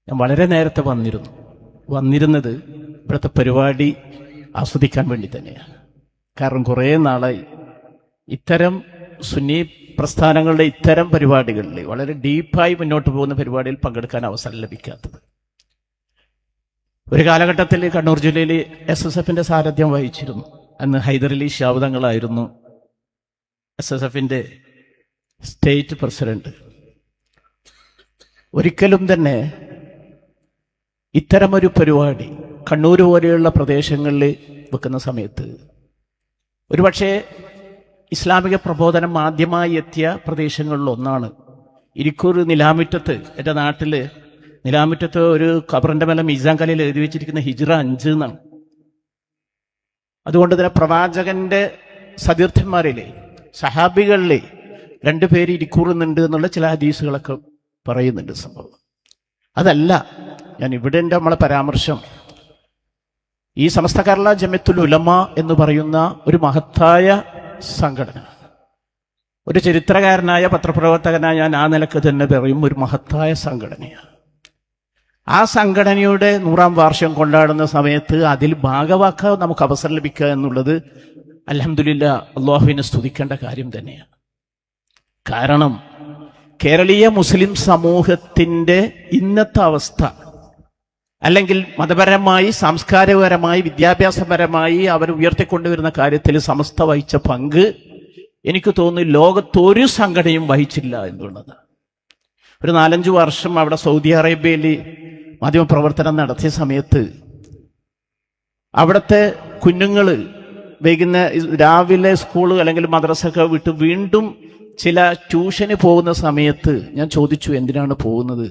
ഞാൻ വളരെ നേരത്തെ വന്നിരുന്നത് ഇവിടുത്തെ പരിപാടി ആസ്വദിക്കാൻ വേണ്ടി തന്നെയാണ്. കാരണം കുറേ നാളായി ഇത്തരം സുന്നി പ്രസ്ഥാനങ്ങളുടെ ഇത്തരം പരിപാടികളിൽ വളരെ ഡീപ്പായി മുന്നോട്ട് പോകുന്ന പരിപാടിയിൽ പങ്കെടുക്കാൻ അവസരം ലഭിക്കാത്തത്. ഒരു കാലഘട്ടത്തിൽ കണ്ണൂർ ജില്ലയിൽ SSFന്റെ സാരഥ്യം വഹിച്ചിരുന്നു. അന്ന് ഹൈദരലി ശാബ്ദങ്ങളായിരുന്നു SSFന്റെ സ്റ്റേറ്റ് പ്രസിഡന്റ്. ഒരിക്കലും തന്നെ ഇത്തരമൊരു പരിപാടി കണ്ണൂർ പോലെയുള്ള പ്രദേശങ്ങളിൽ വെക്കുന്ന സമയത്ത് ഒരുപക്ഷെ ഇസ്ലാമിക പ്രബോധനം ആദ്യമായി എത്തിയ പ്രദേശങ്ങളിലൊന്നാണ് ഇരിക്കൂർ നിലാമുറ്റത്ത്. എൻ്റെ നാട്ടിൽ നിലാമുറ്റത്ത് ഒരു ഖബറിൻ്റെ മേലെ മീസാൻ കലയിൽ എഴുതി വെച്ചിരിക്കുന്ന ഹിജ്റ 5 എന്നാണ്. അതുകൊണ്ട് തന്നെ പ്രവാചകന്റെ സതീർത്ഥന്മാരിലെ സഹാബികളിലെ 2 പേര് ഇരിക്കൂറുന്നുണ്ട് എന്നുള്ള ചില ഹദീസുകളൊക്കെ പറയുന്നുണ്ട്. സംഭവം അതല്ല ഞാൻ ഇവിടെ നമ്മളെ പരാമർശം ഈ സമസ്ത കേരള ജമിയത്തുൽ ഉലമ എന്ന് പറയുന്ന ഒരു മഹത്തായ സംഘടന, ഒരു ചരിത്രകാരനായ പത്രപ്രവർത്തകനായ ഞാൻ ആ നിലക്ക് തന്നെ പറയും, ഒരു മഹത്തായ സംഘടനയാണ്. ആ സംഘടനയുടെ 100ാം വാർഷികം കൊണ്ടാടുന്ന സമയത്ത് അതിൽ ഭാഗവാക്കാൻ നമുക്ക് അവസരം ലഭിക്കുക എന്നുള്ളത് അൽഹംദുലില്ലാ അല്ലാഹുവിനെ സ്തുതിക്കേണ്ട കാര്യം തന്നെയാണ്. കാരണം കേരളീയ മുസ്ലിം സമൂഹത്തിന്റെ ഇന്നത്തെ അവസ്ഥ, അല്ലെങ്കിൽ മതപരമായി സാംസ്കാരികപരമായി വിദ്യാഭ്യാസപരമായി അവർ ഉയർത്തിക്കൊണ്ടുവരുന്ന കാര്യത്തിൽ സമസ്ത വഹിച്ച പങ്ക് എനിക്ക് തോന്നുന്നു ലോകത്തൊരു സംഘടനയും വഹിച്ചില്ല എന്നുള്ളത്. ഒരു 4-5 വർഷം അവിടെ സൗദി അറേബ്യയിൽ മാധ്യമപ്രവർത്തനം നടത്തിയ സമയത്ത് അവിടുത്തെ കുഞ്ഞുങ്ങൾ രാവിലെ സ്കൂൾ അല്ലെങ്കിൽ മദ്രസൊക്കെ വിട്ട് വീണ്ടും ചില ട്യൂഷന് പോകുന്ന സമയത്ത് ഞാൻ ചോദിച്ചു എന്തിനാണ് പോകുന്നത്.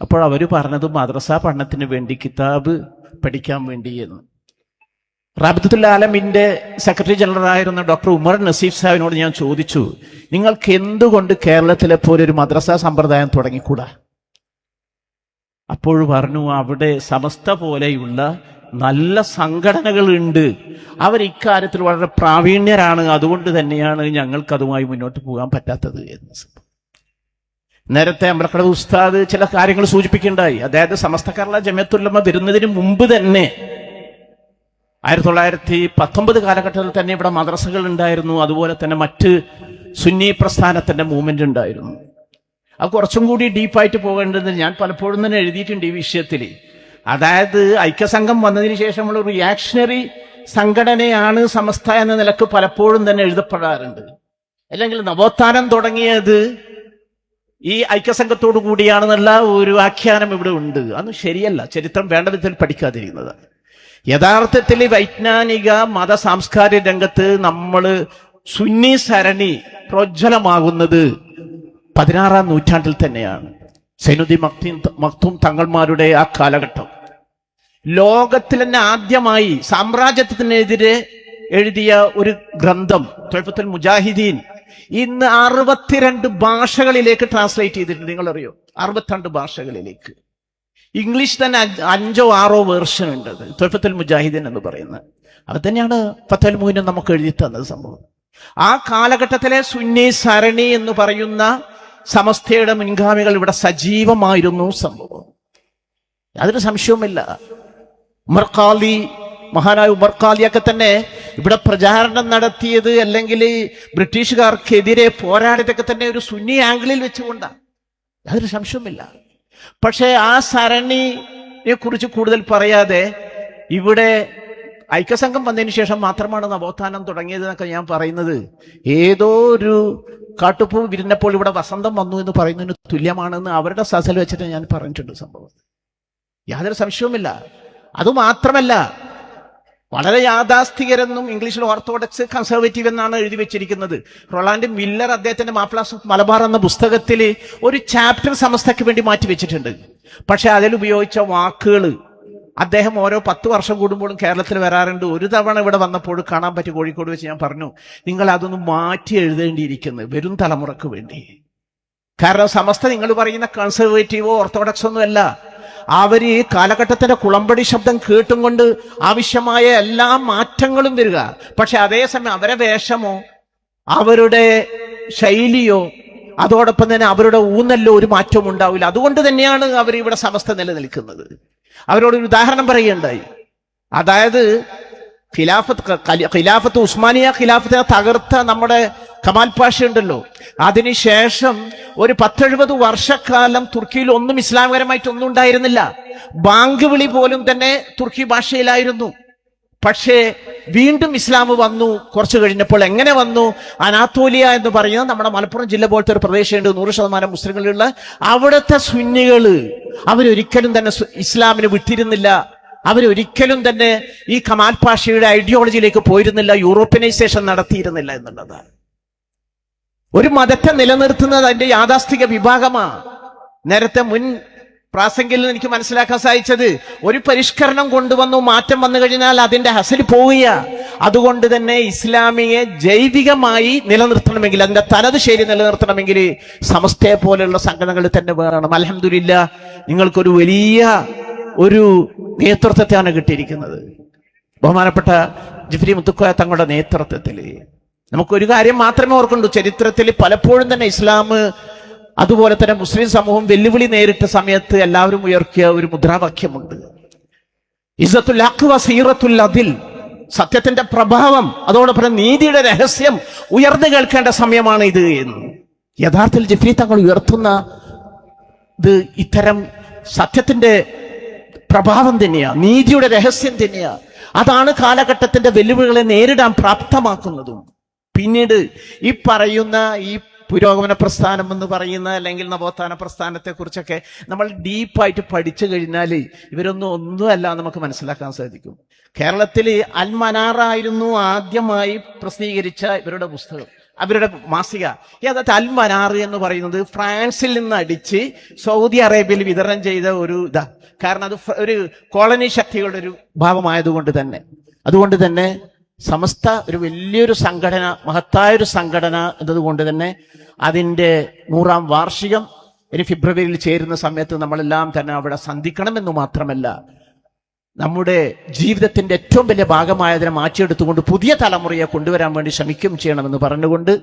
അപ്പോൾ അവർ പറഞ്ഞത് മദ്രസ പഠനത്തിന് വേണ്ടി, കിതാബ് പഠിക്കാൻ വേണ്ടി എന്ന്. റാബിത്തുൽ ആലമിന്റെ സെക്രട്ടറി ജനറൽ ആയിരുന്ന ഡോക്ടർ ഉമർ നസീഫ് സാഹിബിനോട് ഞാൻ ചോദിച്ചു, നിങ്ങൾക്ക് എന്തുകൊണ്ട് കേരളത്തിലെ പോലെ ഒരു മദ്രസ സമ്പ്രദായം തുടങ്ങിക്കൂടാ? അപ്പോൾ പറഞ്ഞു, അവിടെ സമസ്ത പോലെയുള്ള നല്ല സംഘടനകളുണ്ട്, അവർ ഇക്കാര്യത്തിൽ വളരെ പ്രാവീണ്യരാണ്, അതുകൊണ്ട് തന്നെയാണ് ഞങ്ങൾക്ക് അതുമായി മുന്നോട്ട് പോകാൻ പറ്റാത്തത് എന്ന്. നേരത്തെ അമ്പലക്കടവ് ഉസ്താദ് ചില കാര്യങ്ങൾ സൂചിപ്പിക്കുകയുണ്ടായി. അതായത് സമസ്ത കേരള ജമിയത്തുൽ ഉലമ വരുന്നതിന് മുമ്പ് തന്നെ 1919 കാലഘട്ടത്തിൽ തന്നെ ഇവിടെ മദ്രസകൾ ഉണ്ടായിരുന്നു. അതുപോലെ തന്നെ മറ്റ് സുന്നി പ്രസ്ഥാനത്തിന്റെ മൂവ്മെന്റ് ഉണ്ടായിരുന്നു. അത് കുറച്ചും കൂടി ഡീപ്പായിട്ട് പോകേണ്ടത് ഞാൻ പലപ്പോഴും തന്നെ എഴുതിയിട്ടുണ്ട് ഈ വിഷയത്തിൽ. അതായത് ഐക്യസംഘം വന്നതിന് ശേഷമുള്ള റിയാക്ഷണറി സംഘടനയാണ് സമസ്ത എന്ന നിലക്ക് പലപ്പോഴും തന്നെ എഴുതപ്പെടാറുണ്ട്. അല്ലെങ്കിൽ നവോത്ഥാനം തുടങ്ങിയത് ഈ ഐക്യസംഘത്തോടു കൂടിയാണെന്നുള്ള ഒരു ആഖ്യാനം ഇവിടെ ഉണ്ട്. അത് ശരിയല്ല. ചരിത്രം വേണ്ട വിധത്തിൽ പഠിക്കാതിരിക്കുന്നത്. യഥാർത്ഥത്തിൽ വൈജ്ഞാനിക മത സാംസ്കാരിക രംഗത്ത് നമ്മൾ സുന്നി സരണി പ്രോജ്വലമാകുന്നത് 16ാം നൂറ്റാണ്ടിൽ തന്നെയാണ്. സൈനുദ്ദീൻ മക്തൂം തങ്ങൾമാരുടെ ആ കാലഘട്ടം. ലോകത്തിൽ തന്നെ ആദ്യമായി സാമ്രാജ്യത്തിനെതിരെ എഴുതിയ ഒരു ഗ്രന്ഥം തുഹ്ഫത്തുൽ മുജാഹിദീൻ ഇന്ന് 62 ഭാഷകളിലേക്ക് ട്രാൻസ്ലേറ്റ് ചെയ്തിട്ടുണ്ട്. നിങ്ങളറിയോ? 62 ഭാഷകളിലേക്ക്. ഇംഗ്ലീഷ് തന്നെ 5-6 വേർഷൻ ഉണ്ട്. തുഹ്ഫത്തുൽ മുജാഹിദീൻ എന്ന് പറയുന്നത് അത് തന്നെയാണ് ഫത്ഹുൽ മുഈൻ നമുക്ക് എഴുതി തന്നത്. സംഭവം ആ കാലഘട്ടത്തിലെ സുന്നി സരണി എന്ന് പറയുന്ന സമസ്തയുടെ മുൻഗാമികൾ ഇവിടെ സജീവമായിരുന്നു. സംഭവം യാതൊരു സംശയവുമില്ല. മഹാനായ ഉമർ ഖാലിയൊക്കെ തന്നെ ഇവിടെ പ്രചാരണം നടത്തിയത്, അല്ലെങ്കിൽ ബ്രിട്ടീഷുകാർക്കെതിരെ പോരാടിയതൊക്കെ തന്നെ ഒരു സുന്നി ആംഗിളിൽ വെച്ചുകൊണ്ടാണ്. യാതൊരു സംശയവുമില്ല. പക്ഷേ ആ സരണിയെ കുറിച്ച് കൂടുതൽ പറയാതെ ഇവിടെ ഐക്യസംഘം വന്നതിന് ശേഷം മാത്രമാണ് നവോത്ഥാനം തുടങ്ങിയതെന്നൊക്കെ ഞാൻ പറയുന്നത് ഏതോ ഒരു കാട്ടുപൂ വിരിഞ്ഞപ്പോൾ ഇവിടെ വസന്തം വന്നു എന്ന് പറയുന്നതിന് തുല്യമാണെന്ന് അവരുടെ സസൽ വെച്ചിട്ട് ഞാൻ പറഞ്ഞിട്ടുണ്ട്. സംഭവം യാതൊരു സംശയവുമില്ല. അതുമാത്രമല്ല, വളരെ യാഥാസ്ഥികരെന്നും ഇംഗ്ലീഷിൽ ഓർത്തഡോക്സ് കൺസർവേറ്റീവ് എന്നാണ് എഴുതി വെച്ചിരിക്കുന്നത്. റൊളാൻഡ് മില്ലർ അദ്ദേഹത്തിന്റെ മാപ്ലാസ് ഓഫ് മലബാർ എന്ന പുസ്തകത്തിൽ ഒരു ചാപ്റ്റർ സമസ്തയ്ക്ക് വേണ്ടി മാറ്റി വെച്ചിട്ടുണ്ട്. പക്ഷെ അതിൽ ഉപയോഗിച്ച വാക്കുകൾ അദ്ദേഹം ഓരോ 10 വർഷം കൂടുമ്പോഴും കേരളത്തിൽ വരാറുണ്ട്. ഒരു തവണ ഇവിടെ വന്നപ്പോൾ കാണാൻ പറ്റി കോഴിക്കോട് വെച്ച്. ഞാൻ പറഞ്ഞു, നിങ്ങൾ അതൊന്ന് മാറ്റി എഴുതേണ്ടിയിരിക്കുന്നത് വരും തലമുറക്ക് വേണ്ടി. കാരണം സമസ്ത നിങ്ങൾ പറയുന്ന കൺസർവേറ്റീവോ ഓർത്തഡോക്സോ ഒന്നുമല്ല. അവർ ഈ കാലഘട്ടത്തിന്റെ കുളമ്പടി ശബ്ദം കേട്ടും കൊണ്ട് ആവശ്യമായ എല്ലാ മാറ്റങ്ങളും വരിക. പക്ഷെ അതേസമയം അവരെ വേഷമോ അവരുടെ ശൈലിയോ അതോടൊപ്പം തന്നെ അവരുടെ ഊന്നല്ലോ ഒരു മാറ്റവും ഉണ്ടാവില്ല. അതുകൊണ്ട് തന്നെയാണ് അവർ ഇവിടെ സമസ്ത നിലനിൽക്കുന്നത്. അവരോടൊരു ഉദാഹരണം പറയുകയുണ്ടായി. അതായത് ഖിലാഫത്ത് ഉസ്മാനിയ ഖിലാഫത്തിനെ തകർത്ത നമ്മുടെ കമാൽ പാഷ ഉണ്ടല്ലോ, അതിനുശേഷം ഒരു 10-70 വർഷക്കാലം തുർക്കിയിൽ ഒന്നും ഇസ്ലാമപരമായിട്ടൊന്നും ഉണ്ടായിരുന്നില്ല. ബാങ്ക് വിളി പോലും തന്നെ തുർക്കി ഭാഷയിലായിരുന്നു. പക്ഷേ വീണ്ടും ഇസ്ലാം വന്നു. കുറച്ചു കഴിഞ്ഞപ്പോൾ എങ്ങനെ വന്നു? അനാത്തോലിയ എന്ന് പറയുന്ന നമ്മുടെ മലപ്പുറം ജില്ല പോലത്തെ ഒരു പ്രദേശമുണ്ട്, 100% മുസ്ലിങ്ങളുള്ള. അവിടുത്തെ സുന്നികള് അവരൊരിക്കലും തന്നെ ഇസ്ലാമിന് വിട്ടിരുന്നില്ല. അവരൊരിക്കലും തന്നെ ഈ കമാൽ പാഷയുടെ ഐഡിയോളജിയിലേക്ക് പോയിരുന്നില്ല, യൂറോപ്യനൈസേഷൻ നടത്തിയിരുന്നില്ല എന്നുള്ളതാണ്. ഒരു മതത്തെ നിലനിർത്തുന്നത് അതിന്റെ യാഥാസ്ഥിക വിഭാഗമാണ്. നേരത്തെ മുൻ പ്രാസംഗിൽ എനിക്ക് മനസ്സിലാക്കാൻ സാധിച്ചത്, ഒരു പരിഷ്കരണം കൊണ്ടുവന്നു, മാറ്റം വന്നു കഴിഞ്ഞാൽ അതിന്റെ ഹസൽ പോവുക. അതുകൊണ്ട് തന്നെ ഇസ്ലാമിയെ ജൈവികമായി നിലനിർത്തണമെങ്കിൽ, അതിന്റെ തനത് ശൈലി നിലനിർത്തണമെങ്കിൽ സമസ്തയെ പോലെയുള്ള സംഘടനകൾ തന്നെ വേണം. അൽഹംദുലില്ലാഹ് നിങ്ങൾക്കൊരു വലിയ ഒരു നേതൃത്വത്തെയാണ് കിട്ടിയിരിക്കുന്നത്. ബഹുമാനപ്പെട്ട ജിഫ്രി മുത്തുക്കോയ തങ്ങളുടെ നേതൃത്വത്തിൽ നമുക്കൊരു കാര്യം മാത്രമേ ഓർക്കുള്ളൂ. ചരിത്രത്തിൽ പലപ്പോഴും തന്നെ ഇസ്ലാം അതുപോലെ തന്നെ മുസ്ലിം സമൂഹം വെല്ലുവിളി നേരിട്ട സമയത്ത് എല്ലാവരും ഉയർത്തിയ ഒരു മുദ്രാവാക്യമുണ്ട്, ഇസ്സത്തുൽ ഹഖ് വ സീറത്തുൽ അദിൽ. സത്യത്തിന്റെ പ്രഭാവം അതോടൊപ്പം നീതിയുടെ രഹസ്യം ഉയർന്നു കേൾക്കേണ്ട സമയമാണ് ഇത് എന്ന്. യഥാർത്ഥത്തിൽ ജിഫ്രി തങ്ങൾ ഉയർത്തുന്ന ഇത് ഇത്തരം സത്യത്തിന്റെ പ്രഭാവം തന്നെയാ, നീതിയുടെ രഹസ്യം തന്നെയാ. അതാണ് കാലഘട്ടത്തിന്റെ വെല്ലുവിളികളെ നേരിടാൻ പ്രാപ്തമാക്കുന്നതും. പിന്നീട് ഈ പറയുന്ന ഈ പുരോഗമന പ്രസ്ഥാനം എന്ന് പറയുന്ന അല്ലെങ്കിൽ നവോത്ഥാന പ്രസ്ഥാനത്തെ കുറിച്ചൊക്കെ നമ്മൾ ഡീപ്പായിട്ട് പഠിച്ചു കഴിഞ്ഞാൽ ഒന്നുമല്ല നമുക്ക് മനസ്സിലാക്കാൻ സാധിക്കും. കേരളത്തിൽ അൽ മനാറായിരുന്നു ആദ്യമായി പ്രസിദ്ധീകരിച്ച ഇവരുടെ പുസ്തകം, അവരുടെ മാസിക. യഥാർത്ഥ അൽ മനാർ എന്ന് പറയുന്നത് ഫ്രാൻസിൽ നിന്ന് അടിച്ച് സൗദി അറേബ്യയിൽ വിതരണം ചെയ്ത ഒരു ഇതാ. കാരണം അത് ഒരു കോളനി ശക്തികളുടെ ഒരു ഭാവമായതുകൊണ്ട് തന്നെ. അതുകൊണ്ട് തന്നെ സമസ്ത ഒരു വലിയൊരു സംഘടന, മഹത്തായൊരു സംഘടന എന്നതുകൊണ്ട് തന്നെ അതിൻ്റെ 100ാം വാർഷികം ഇനി ഫെബ്രുവരിയിൽ ചേരുന്ന സമയത്ത് നമ്മളെല്ലാം തന്നെ അവിടെ സന്ധിക്കണമെന്ന് മാത്രമല്ല, നമ്മുടെ ജീവിതത്തിന്റെ ഏറ്റവും വലിയ ഭാഗമായതിനെ മാറ്റിയെടുത്തുകൊണ്ട് പുതിയ തലമുറയെ കൊണ്ടുവരാൻ വേണ്ടി ശ്രമിക്കുകയും ചെയ്യണമെന്ന് പറഞ്ഞുകൊണ്ട്